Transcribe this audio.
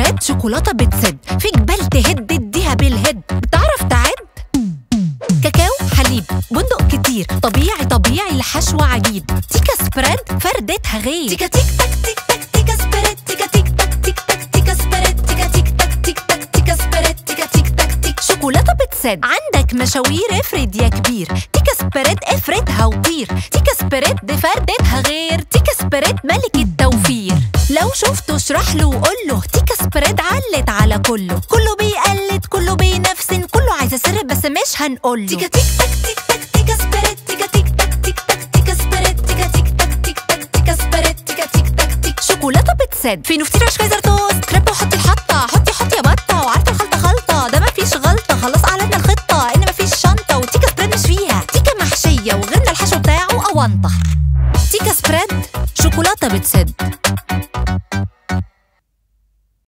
سبريد شوكولاتة بتسد، في جبال تهد اديها بالهد. بتعرف تعد؟ كاكاو حليب بندق كتير، طبيعي طبيعي الحشوة عجيب. تيكا سبريد فردتها غير. تيكا تيك تاك تيك تاك تيكا سبريد، تيكا تيك تاك تيك تاك تيكا سبريد، تيكا تيك تاك تيك تاك تيكا سبريد، تيكا تيك تاك تيك. شوكولاتة بتسد، عندك مشاوير افرد يا كبير. تيكا سبريد افردها وطير. تيكا سبريد دي فردتها غير. تيكا سبريد ملك التوفير. لو شفته اشرح له وقول له تيكا سبريد علت على كله. كله بيقلد كله بينفسن، كله عايز سر بس مش هنقوله. تيكا تيك تاك تيك تاك تيكا سبريد، تيكا تيك تاك تيك تاك تيكا سبريد، تيكا تيك تاك تيك تاك تيكا سبريد، تيكا تيك تاك تيك. شوكولاتة بتسد، فينو فطير عيش كايزر توست، كريب وحطي الحطة، حطي يا بطة، وعارفة الخلطة خلطة، ده مفيش غلطة، خلاص أعلنا الخطة إن مفيش شنطة، وتيكا سبريد مش فيها. تيكا محشية وغيرنا الحشو بتاعه أونطة.